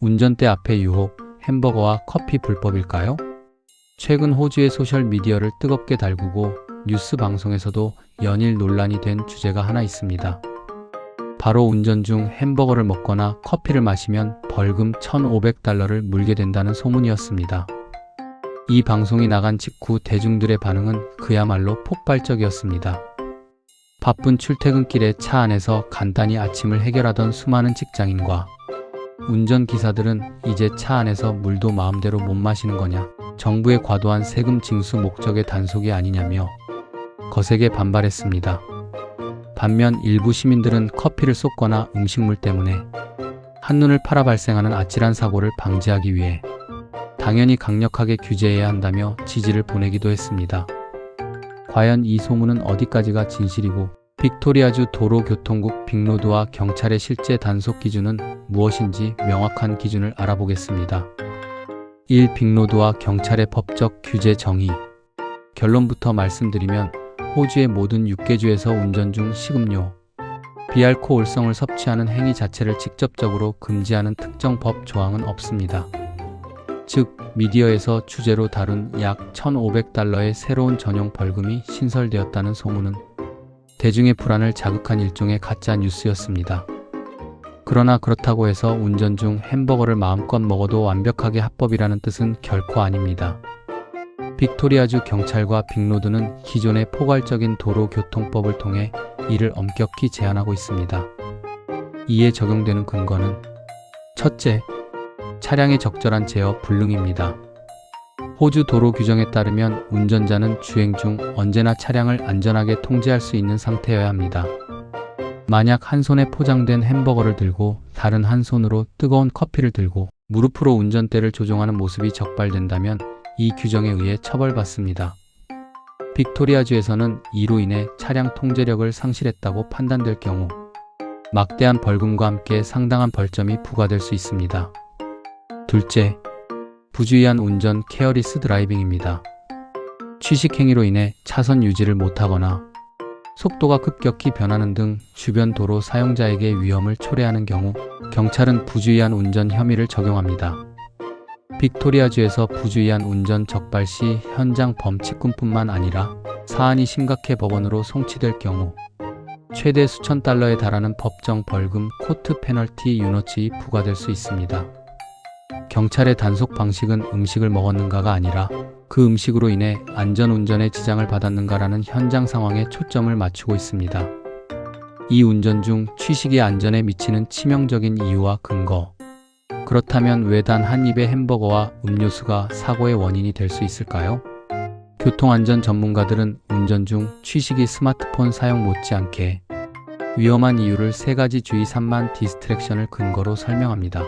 운전대 앞의 유혹, 햄버거와 커피 불법일까요? 최근 호주의 소셜미디어를 뜨겁게 달구고 뉴스 방송에서도 연일 논란이 된 주제가 하나 있습니다. 바로 운전 중 햄버거를 먹거나 커피를 마시면 벌금 $1,500를 물게 된다는 소문이었습니다. 이 방송이 나간 직후 대중들의 반응은 그야말로 폭발적이었습니다. 바쁜 출퇴근길에 차 안에서 간단히 아침을 해결하던 수많은 직장인과 운전기사들은 이제 차 안에서 물도 마음대로 못 마시는 거냐, 정부의 과도한 세금 징수 목적의 단속이 아니냐며 거세게 반발했습니다. 반면 일부 시민들은 커피를 쏟거나 음식물 때문에 한눈을 팔아 발생하는 아찔한 사고를 방지하기 위해 당연히 강력하게 규제해야 한다며 지지를 보내기도 했습니다. 과연 이 소문은 어디까지가 진실이고 빅토리아주 도로교통국 빅로드와 경찰의 실제 단속 기준은 무엇인지 명확한 기준을 알아보겠습니다. 1. 빅로드와 경찰의 법적 규제 정의. 결론부터 말씀드리면 호주의 모든 6개주에서 운전 중 식음료, 비알코올성을 섭취하는 행위 자체를 직접적으로 금지하는 특정 법 조항은 없습니다. 즉, 미디어에서 주제로 다룬 약 $1,500의 새로운 전용 벌금이 신설되었다는 소문은 대중의 불안을 자극한 일종의 가짜 뉴스였습니다. 그러나 그렇다고 해서 운전 중 햄버거를 마음껏 먹어도 완벽하게 합법이라는 뜻은 결코 아닙니다. 빅토리아주 경찰과 빅로드는 기존의 포괄적인 도로교통법을 통해 이를 엄격히 제한하고 있습니다. 이에 적용되는 근거는 첫째, 차량의 적절한 제어 불능입니다. 호주 도로 규정에 따르면 운전자는 주행 중 언제나 차량을 안전하게 통제할 수 있는 상태여야 합니다. 만약 한 손에 포장된 햄버거를 들고 다른 한 손으로 뜨거운 커피를 들고 무릎으로 운전대를 조종하는 모습이 적발된다면 이 규정에 의해 처벌받습니다. 빅토리아주에서는 이로 인해 차량 통제력을 상실했다고 판단될 경우 막대한 벌금과 함께 상당한 벌점이 부과될 수 있습니다. 둘째, 부주의한 운전 케어리스 드라이빙입니다. 취식 행위로 인해 차선 유지를 못하거나 속도가 급격히 변하는 등 주변 도로 사용자에게 위험을 초래하는 경우 경찰은 부주의한 운전 혐의를 적용합니다. 빅토리아주에서 부주의한 운전 적발 시 현장 범칙금뿐만 아니라 사안이 심각해 법원으로 송치될 경우 최대 수천 달러에 달하는 법정 벌금 코트 페널티 유너치 부과될 수 있습니다. 경찰의 단속 방식은 음식을 먹었는가가 아니라 그 음식으로 인해 안전운전에 지장을 받았는가라는 현장 상황에 초점을 맞추고 있습니다. 이 운전 중 취식이 안전에 미치는 치명적인 이유와 근거. 그렇다면 왜 단 한 입의 햄버거와 음료수가 사고의 원인이 될 수 있을까요? 교통안전 전문가들은 운전 중 취식이 스마트폰 사용 못지않게 위험한 이유를 세 가지 주의 산만 디스트랙션을 근거로 설명합니다.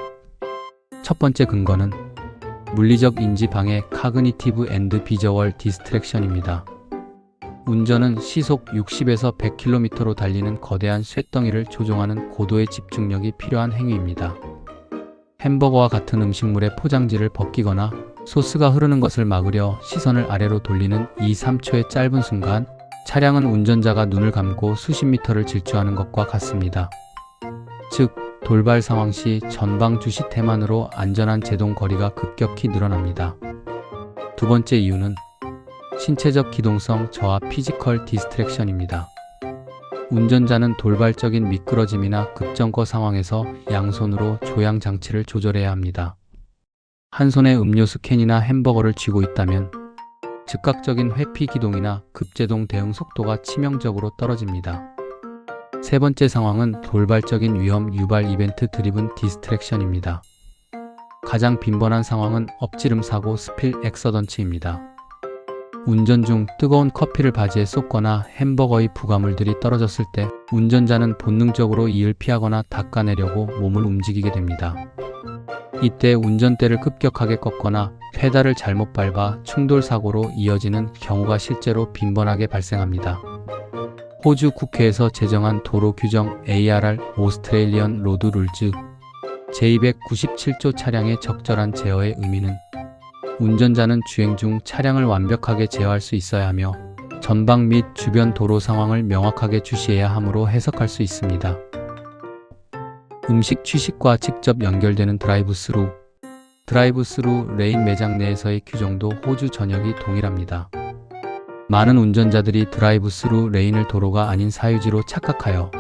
첫 번째 근거는 물리적 인지 방해 카그니티브 앤드 비저월 디스트랙션입니다. 운전은 시속 60에서 100km로 달리는 거대한 쇳덩이를 조종하는 고도의 집중력이 필요한 행위입니다. 햄버거와 같은 음식물의 포장지를 벗기거나 소스가 흐르는 것을 막으려 시선을 아래로 돌리는 2-3초의 짧은 순간 차량은 운전자가 눈을 감고 수십 미터를 질주하는 것과 같습니다. 즉, 돌발 상황 시 전방 주시 태만으로 안전한 제동 거리가 급격히 늘어납니다. 두 번째 이유는 신체적 기동성 저하 피지컬 디스트랙션입니다. 운전자는 돌발적인 미끄러짐이나 급정거 상황에서 양손으로 조향 장치를 조절해야 합니다. 한 손에 음료수 캔이나 햄버거를 쥐고 있다면 즉각적인 회피 기동이나 급제동 대응 속도가 치명적으로 떨어집니다. 세 번째 상황은 돌발적인 위험 유발 이벤트 드리븐 디스트랙션입니다. 가장 빈번한 상황은 엎지름 사고 스필 액서던트입니다. 운전 중 뜨거운 커피를 바지에 쏟거나 햄버거의 부가물들이 떨어졌을 때 운전자는 본능적으로 이를 피하거나 닦아내려고 몸을 움직이게 됩니다. 이때 운전대를 급격하게 꺾거나 페달을 잘못 밟아 충돌 사고로 이어지는 경우가 실제로 빈번하게 발생합니다. 호주 국회에서 제정한 도로 규정 ARR 오스트레일리언 로드 룰즈 제297조 차량의 적절한 제어의 의미는 운전자는 주행 중 차량을 완벽하게 제어할 수 있어야 하며 전방 및 주변 도로 상황을 명확하게 주시해야 하므로 해석할 수 있습니다. 음식 취식과 직접 연결되는 드라이브스루. 드라이브스루 레인 매장 내에서의 규정도 호주 전역이 동일합니다. 많은 운전자들이 드라이브스루 레인을 도로가 아닌 사유지로 착각하여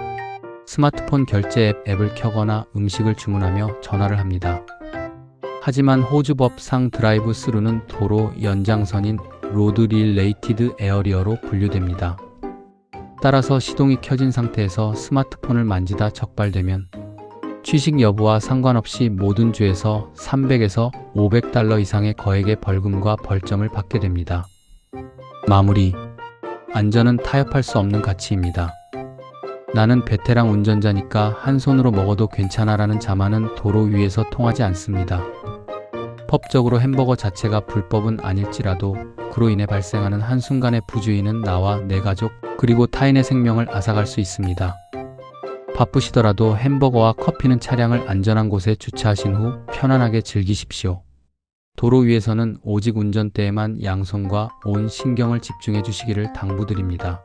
스마트폰 결제 앱을 켜거나 음식을 주문하며 전화를 합니다. 하지만 호주법상 드라이브스루는 도로 연장선인 로드 릴레이티드 에어리어로 분류됩니다. 따라서 시동이 켜진 상태에서 스마트폰을 만지다 적발되면 취식 여부와 상관없이 모든 주에서 300에서 500달러 이상의 거액의 벌금과 벌점을 받게 됩니다. 마무리. 안전은 타협할 수 없는 가치입니다. 나는 베테랑 운전자니까 한 손으로 먹어도 괜찮아라는 자만은 도로 위에서 통하지 않습니다. 법적으로 햄버거 자체가 불법은 아닐지라도 그로 인해 발생하는 한순간의 부주의는 나와 내 가족 그리고 타인의 생명을 앗아갈 수 있습니다. 바쁘시더라도 햄버거와 커피는 차량을 안전한 곳에 주차하신 후 편안하게 즐기십시오. 도로 위에서는 오직 운전대에만 양손과 온 신경을 집중해 주시기를 당부드립니다.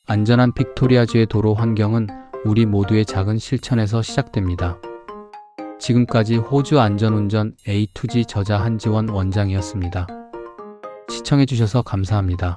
안전한 빅토리아주의 도로 환경은 우리 모두의 작은 실천에서 시작됩니다. 지금까지 호주 안전운전 A2G 저자 한지원 원장이었습니다. 시청해 주셔서 감사합니다.